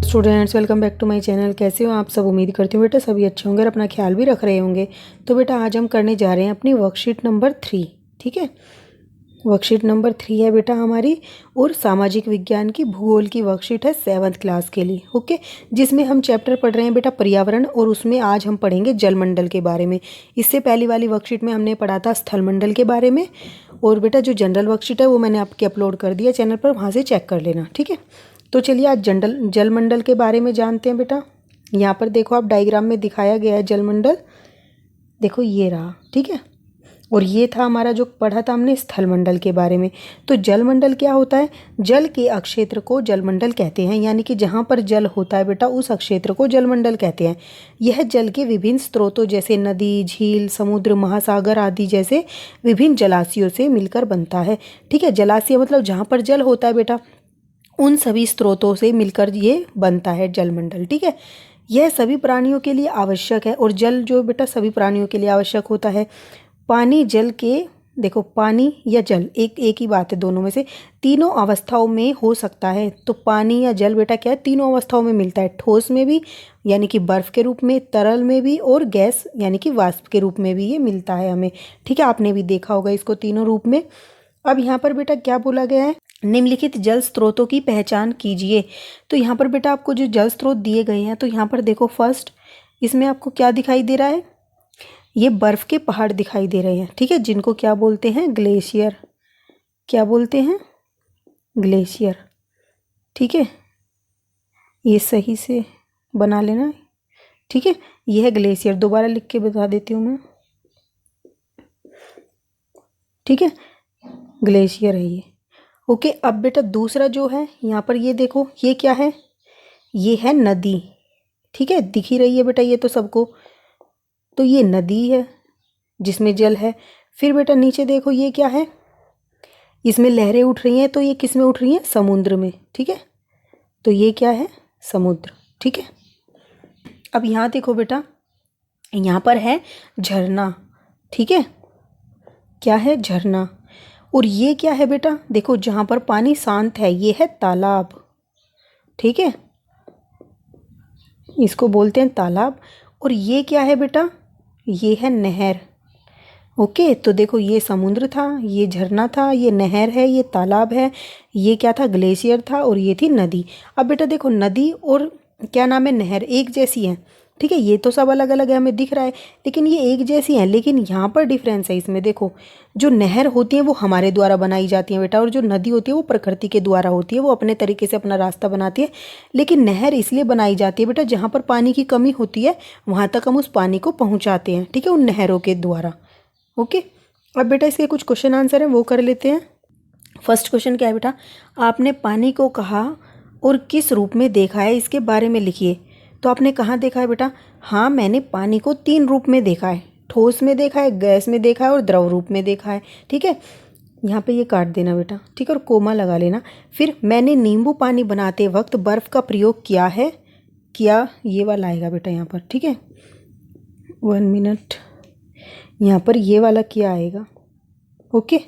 Students, welcome back to my channel. कैसे हो आप सब? उम्मीद करती हूँ बेटा सभी अच्छे होंगे और अपना ख्याल भी रख रहे होंगे। तो बेटा आज हम करने जा रहे हैं अपनी वर्कशीट नंबर 3। ठीक है, वर्कशीट नंबर 3 है बेटा हमारी, और सामाजिक विज्ञान की भूगोल की वर्कशीट है 7th क्लास के लिए। ओके, जिसमें हम चैप्टर पढ़ रहे हैं बेटा पर्यावरण, और उसमें आज हम पढ़ेंगे जलमंडल के बारे में। इससे पहली वाली वर्कशीट में हमने पढ़ा था स्थलमंडल के बारे में। और बेटा जो जनरल वर्कशीट है वो मैंने आपके अपलोड कर दिया चैनल पर, वहाँ से चेक कर लेना। ठीक है, तो चलिए आज जलमंडल के बारे में जानते हैं बेटा। यहाँ पर देखो, आप डायग्राम में दिखाया गया है जलमंडल, देखो ये रहा। ठीक है, और ये था हमारा जो पढ़ा था हमने स्थलमंडल के बारे में। तो जलमंडल क्या होता है? जल के अक्षेत्र को जलमंडल कहते हैं, यानी कि जहाँ पर जल होता है बेटा उस अक्षेत्र को जलमंडल कहते हैं। यह जल के विभिन्न स्रोतों जैसे नदी, झील, समुद्र, महासागर आदि जैसे विभिन्न जलाशयों से मिलकर बनता है। ठीक है, जलाशय मतलब जहाँ पर जल होता है बेटा, उन सभी स्रोतों से मिलकर ये बनता है जलमंडल। ठीक है, यह सभी प्राणियों के लिए आवश्यक है। और जल जो बेटा सभी प्राणियों के लिए आवश्यक होता है। पानी जल के, देखो पानी या जल एक ही बात है, दोनों में से तीनों अवस्थाओं में हो सकता है। तो पानी या जल बेटा क्या है? तीनों अवस्थाओं में मिलता है, ठोस में भी यानी कि बर्फ़ के रूप में, तरल में भी, और गैस यानी कि वाष्प के रूप में भी ये मिलता है हमें। ठीक है, आपने भी देखा होगा इसको तीनों रूप में। अब यहाँ पर बेटा क्या बोला गया है? निम्नलिखित जल स्रोतों की पहचान कीजिए। तो यहाँ पर बेटा आपको जो जल स्रोत दिए गए हैं, तो यहाँ पर देखो फर्स्ट, इसमें आपको क्या दिखाई दे रहा है? ये बर्फ़ के पहाड़ दिखाई दे रहे हैं। ठीक है, जिनको क्या बोलते हैं? ग्लेशियर। क्या बोलते हैं? ग्लेशियर। ठीक है, ये सही से बना लेना। ठीक है, ये है ग्लेशियर, दोबारा लिख के बता देती हूँ मैं। ठीक है, ग्लेशियर है ये। ओके, अब बेटा दूसरा जो है यहाँ पर, ये देखो ये क्या है? ये है नदी। ठीक है, दिख ही रही है बेटा ये तो सबको। तो ये नदी है जिसमें जल है। फिर बेटा नीचे देखो ये क्या है? इसमें लहरें उठ रही हैं, तो ये किस में उठ रही हैं? समुद्र में। ठीक है, तो ये क्या है? समुद्र। ठीक है, अब यहाँ देखो बेटा, यहाँ पर है झरना। ठीक है, क्या है? झरना। और ये क्या है बेटा? देखो जहाँ पर पानी शांत है ये है तालाब। ठीक है, इसको बोलते हैं तालाब। और ये क्या है बेटा? ये है नहर। ओके, तो देखो ये समुद्र था, ये झरना था, ये नहर है, ये तालाब है, ये क्या था? ग्लेशियर था, और ये थी नदी। अब बेटा देखो नदी और क्या नाम है? नहर एक जैसी हैं। ठीक है, ये तो सब अलग अलग है हमें दिख रहा है, लेकिन ये एक जैसी हैं। लेकिन यहाँ पर डिफरेंस है इसमें। देखो जो नहर होती है वो हमारे द्वारा बनाई जाती है बेटा, और जो नदी होती है वो प्रकृति के द्वारा होती है, वो अपने तरीके से अपना रास्ता बनाती है। लेकिन नहर इसलिए बनाई जाती है बेटा, जहाँ पर पानी की कमी होती है वहाँ तक हम उस पानी को पहुँचाते हैं। ठीक है, उन नहरों के द्वारा। ओके, अब बेटा इसके कुछ क्वेश्चन आंसर हैं वो कर लेते हैं। फर्स्ट क्वेश्चन क्या है बेटा? आपने पानी को कहाँ और किस रूप में देखा है, इसके बारे में लिखिए। तो आपने कहाँ देखा है बेटा? हाँ, मैंने पानी को 3 रूप में देखा है, ठोस में देखा है, गैस में देखा है, और द्रव रूप में देखा है। ठीक है, यहाँ पे ये काट देना बेटा। ठीक है, और कोमा लगा लेना। फिर मैंने नींबू पानी बनाते वक्त बर्फ़ का प्रयोग किया है। किया, ये वाला आएगा बेटा यहाँ पर। ठीक है, 1 मिनट, यहाँ पर ये वाला क्या आएगा? ओके,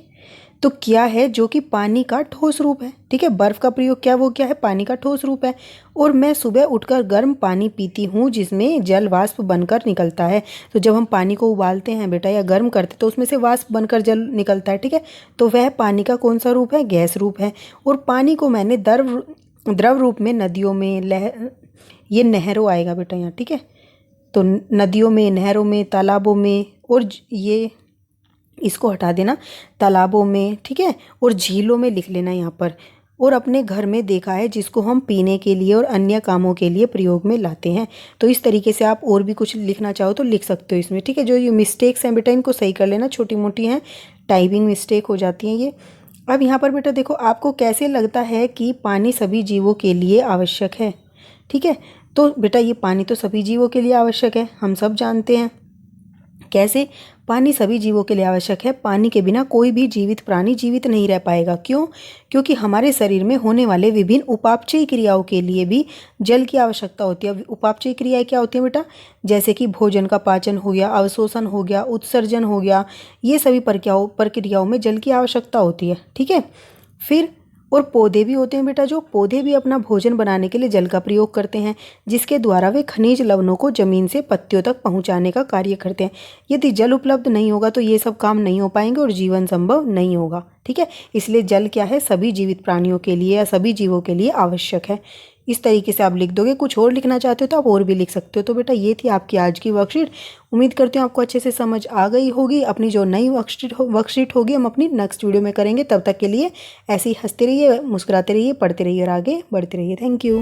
तो क्या है जो कि पानी का ठोस रूप है। ठीक है, बर्फ़ का प्रयोग क्या, वो क्या है? पानी का ठोस रूप है। और मैं सुबह उठकर गर्म पानी पीती हूँ जिसमें जल वाष्प बनकर निकलता है। तो जब हम पानी को उबालते हैं बेटा या गर्म करते तो उसमें से वाष्प बनकर जल निकलता है। ठीक है, तो वह पानी का कौन सा रूप है? गैस रूप है। और पानी को मैंने द्रव रूप में नदियों में, ये नहरों आएगा बेटा यहाँ। ठीक है, तो नदियों में, नहरों में, तालाबों में, और ये इसको हटा देना, तालाबों में। ठीक है, और झीलों में लिख लेना यहाँ पर। और अपने घर में देखा है जिसको हम पीने के लिए और अन्य कामों के लिए प्रयोग में लाते हैं। तो इस तरीके से आप और भी कुछ लिखना चाहो तो लिख सकते हो इसमें। ठीक है, जो ये मिस्टेक्स हैं बेटा इनको सही कर लेना, छोटी मोटी हैं, टाइपिंग मिस्टेक हो जाती हैं ये। अब यहाँ पर बेटा देखो, आपको कैसे लगता है कि पानी सभी जीवों के लिए आवश्यक है? ठीक है, तो बेटा ये पानी तो सभी जीवों के लिए आवश्यक है, हम सब जानते हैं। कैसे? पानी सभी जीवों के लिए आवश्यक है। पानी के बिना कोई भी जीवित प्राणी जीवित नहीं रह पाएगा। क्यों? क्योंकि हमारे शरीर में होने वाले विभिन्न उपापचयी क्रियाओं के लिए भी जल की आवश्यकता होती है। उपापचयी क्रियाएं क्या होती हैं बेटा? जैसे कि भोजन का पाचन हो गया, अवशोषण हो गया, उत्सर्जन हो गया, ये सभी प्रक्रियाओं में जल की आवश्यकता होती है। ठीक है, फिर और पौधे भी होते हैं बेटा, जो पौधे भी अपना भोजन बनाने के लिए जल का प्रयोग करते हैं, जिसके द्वारा वे खनिज लवणों को जमीन से पत्तियों तक पहुंचाने का कार्य करते हैं। यदि जल उपलब्ध नहीं होगा तो ये सब काम नहीं हो पाएंगे और जीवन संभव नहीं होगा। ठीक है, इसलिए जल क्या है, सभी जीवित प्राणियों के लिए या सभी जीवों के लिए आवश्यक है। इस तरीके से आप लिख दोगे। कुछ और लिखना चाहते हो तो आप और भी लिख सकते हो। तो बेटा ये थी आपकी आज की वर्कशीट। उम्मीद करती हूँ आपको अच्छे से समझ आ गई होगी। अपनी जो नई वर्कशीट होगी हम अपनी नेक्स्ट वीडियो में करेंगे। तब तक के लिए ऐसे ही हंसते रहिए, मुस्कुराते रहिए, पढ़ते रहिए और आगे बढ़ते रहिए। Thank you.